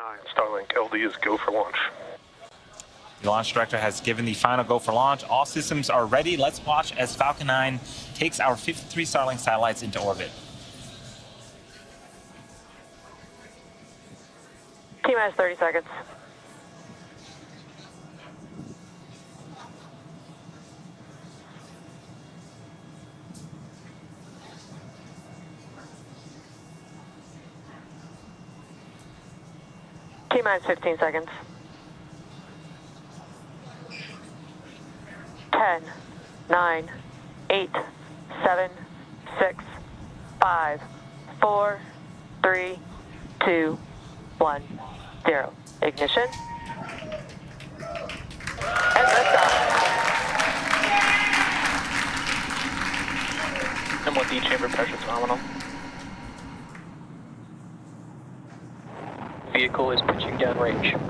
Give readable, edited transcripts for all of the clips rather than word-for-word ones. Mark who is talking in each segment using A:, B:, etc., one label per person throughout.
A: Starlink LD is go for launch.
B: The launch director has given the final go for launch. All systems are ready. Let's watch as Falcon 9 takes our 53 Starlink satellites into orbit.
C: T-minus 30 seconds. T-minus 15 seconds. 10, 9, 8, 7, 6, 5, 4, 3, 2, 1, 0. Ignition. And liftoff.
D: M1D chamber pressure phenomenal. Vehicle is pitching downrange.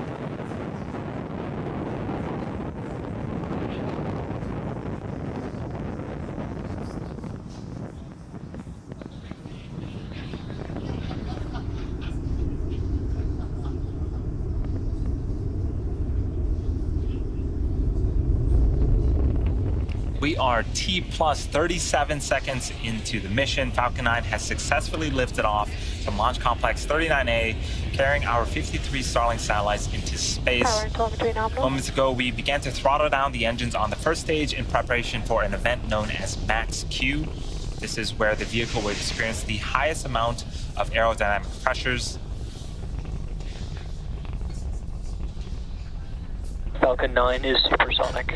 B: We are T plus 37 seconds into the mission. Falcon 9 has successfully lifted off from Launch Complex 39A, carrying our 53 Starlink satellites into space.
C: Power and telemetry nominal.
B: Moments ago, we began to throttle down the engines on the first stage in preparation for an event known as Max Q. This is where the vehicle will experience the highest amount of aerodynamic pressures.
D: Falcon 9 is supersonic.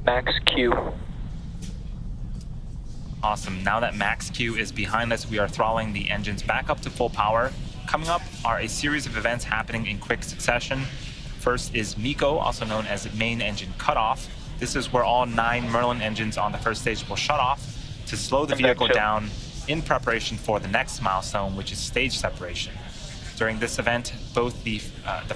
D: Max Q.
B: Awesome. Now that Max Q is behind us, we are throttling the engines back up to full power. Coming up are a series of events happening in quick succession. First is MECO, also known as main engine cutoff. This is where all 9 Merlin engines on the first stage will shut off to slow the vehicle down in preparation for the next milestone, which is stage separation. During this event, both the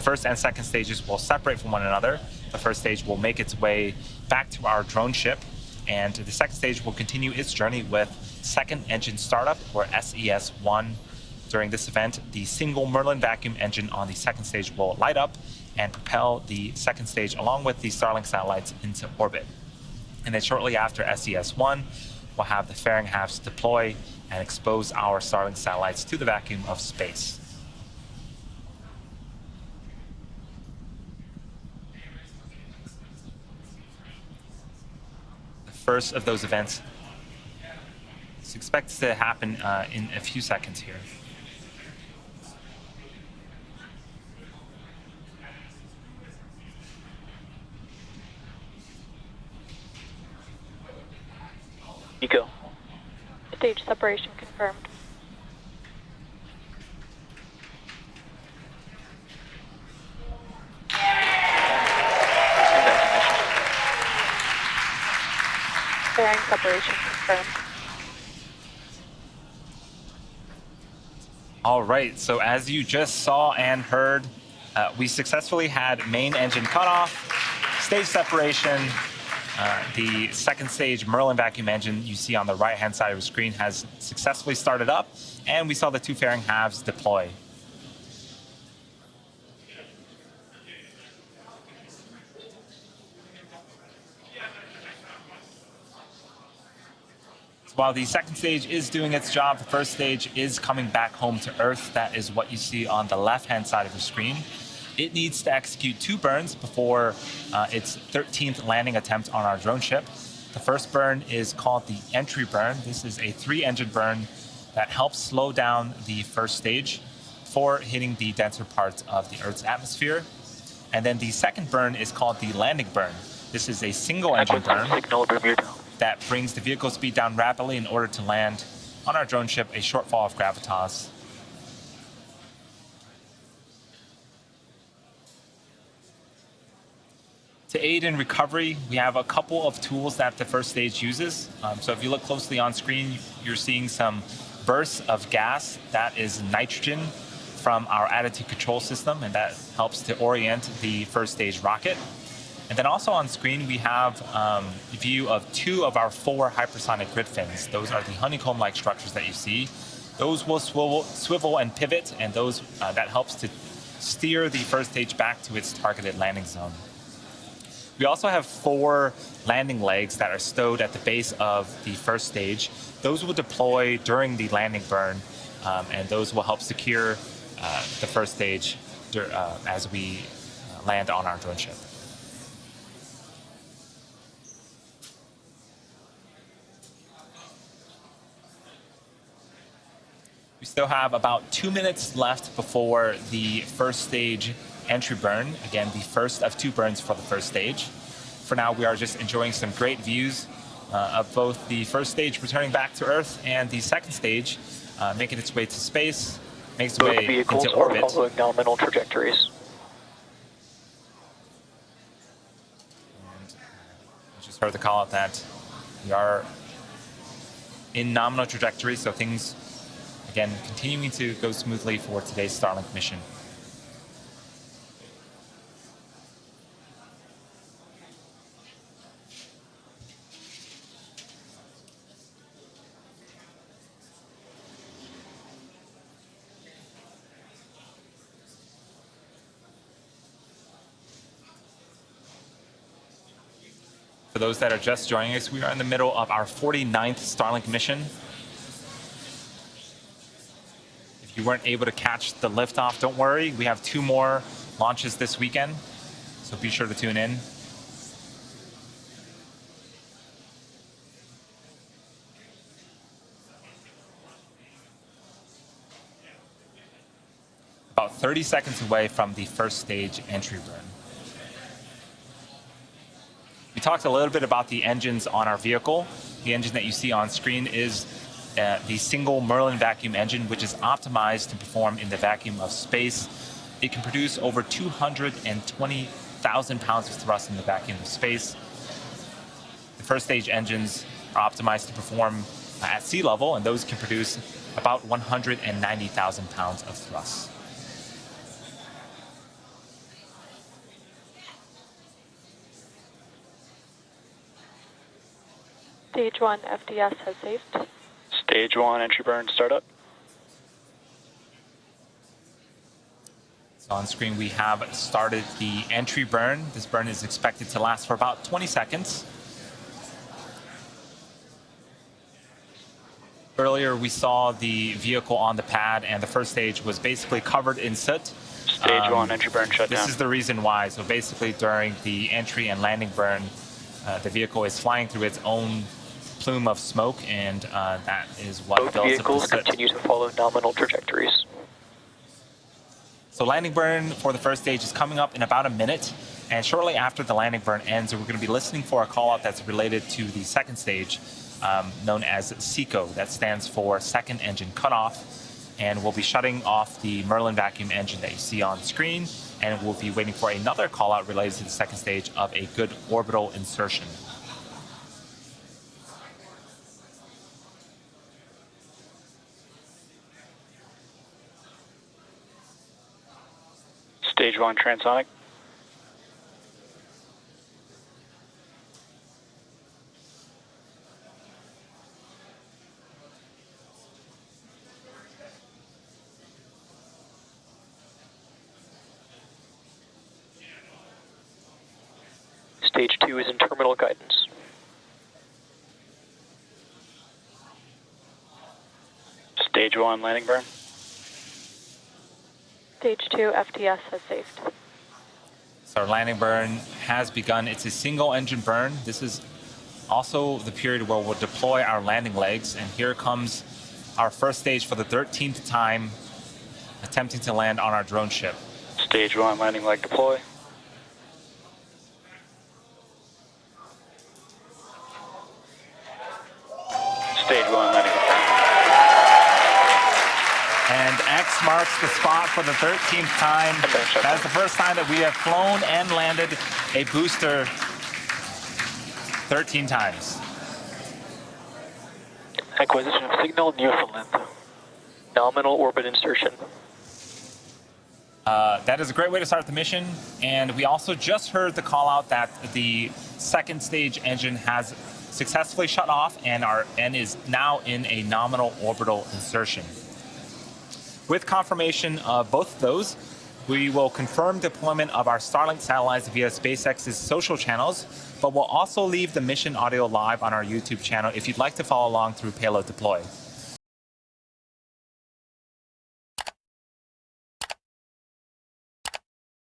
B: first and second stages will separate from one another. The first stage will make its way back to our drone ship, and the second stage will continue its journey with second engine startup, or SES-1. During this event, the single Merlin vacuum engine on the second stage will light up and propel the second stage along with the Starlink satellites into orbit. And then shortly after SES-1, we'll have the fairing halves deploy and expose our Starlink satellites to the vacuum of space. First of those events is expected to happen in a few seconds here.
D: MECO.
C: Stage separation confirmed. Fairing separation confirmed.
B: All right, so as you just saw and heard, we successfully had main engine cutoff, stage separation. The second stage Merlin vacuum engine you see on the right-hand side of the screen has successfully started up, and we saw the 2 fairing halves deploy. While the second stage is doing its job, the first stage is coming back home to Earth. That is what you see on the left-hand side of the screen. It needs to execute 2 burns before its 13th landing attempt on our drone ship. The first burn is called the entry burn. This is a 3-engine burn that helps slow down the first stage before hitting the denser parts of the Earth's atmosphere. And then the second burn is called the landing burn. This is a single-engine burn that brings the vehicle speed down rapidly in order to land on our drone ship a short fall of gravitas. To aid in recovery, we have a couple of tools that the first stage uses. So if you look closely on screen, you're seeing some bursts of gas. That is nitrogen from our attitude control system, and that helps to orient the first stage rocket. And then also on screen, we have a view of 2 of our 4 hypersonic grid fins. Those are the honeycomb-like structures that you see. Those will swivel and pivot, and those that helps to steer the first stage back to its targeted landing zone. We also have 4 landing legs that are stowed at the base of the first stage. Those will deploy during the landing burn, and those will help secure the first stage as we land on our drone ship. We still have about 2 minutes left before the first stage entry burn. Again, the first of 2 burns for the first stage. For now, we are just enjoying some great views of both the first stage returning back to Earth and the second stage making its way to space, makes its
D: Both
B: way
D: vehicles
B: into
D: are
B: orbit.
D: following nominal trajectories.
B: And I just heard the call out that we are in nominal trajectory, so things, again, continuing to go smoothly for today's Starlink mission. For those that are just joining us, we are in the middle of our 49th Starlink mission. If you weren't able to catch the liftoff, don't worry. We have 2 more launches this weekend, so be sure to tune in. About 30 seconds away from the first stage entry burn. We talked a little bit about the engines on our vehicle. The engine that you see on screen is the single Merlin vacuum engine, which is optimized to perform in the vacuum of space. It can produce over 220,000 pounds of thrust in the vacuum of space. The first stage engines are optimized to perform at sea level, and those can produce about 190,000 pounds of thrust.
C: Stage 1 FDS has saved.
D: Stage 1 entry burn startup.
B: So on screen, we have started the entry burn. This burn is expected to last for about 20 seconds. Earlier, we saw the vehicle on the pad, and the first stage was basically covered in soot.
D: Stage 1 entry burn shut down.
B: This is the reason why. So basically, during the entry and landing burn, the vehicle is flying through its own plume of smoke, and that is what
D: Both
B: builds up the
D: vehicles
B: soot.
D: continue to follow nominal trajectories.
B: So landing burn for the first stage is coming up in about a minute, and shortly after the landing burn ends, we're going to be listening for a call out that's related to the second stage, known as SECO. That stands for Second Engine Cutoff, and we'll be shutting off the Merlin vacuum engine that you see on screen, and we'll be waiting for another call out related to the second stage of a good orbital insertion.
D: Stage 1 transonic. Stage 2 is in terminal guidance. Stage 1 landing burn.
C: Stage 2 FDS has saved.
B: So our landing burn has begun. It's a single engine burn. This is also the period where we'll deploy our landing legs. And here comes our first stage for the 13th time, attempting to land on our drone ship.
D: Stage 1 landing leg deploy. Stage 1 landing leg.
B: And X marks the spot for the 13th time. That's the first time that we have flown and landed a booster 13 times.
D: Acquisition of signal Newfoundland. Nominal orbit insertion.
B: That is a great way to start the mission. And we also just heard the call out that the second stage engine has successfully shut off and is now in a nominal orbital insertion. With confirmation of both of those, we will confirm deployment of our Starlink satellites via SpaceX's social channels, but we'll also leave the mission audio live on our YouTube channel if you'd like to follow along through payload deploy.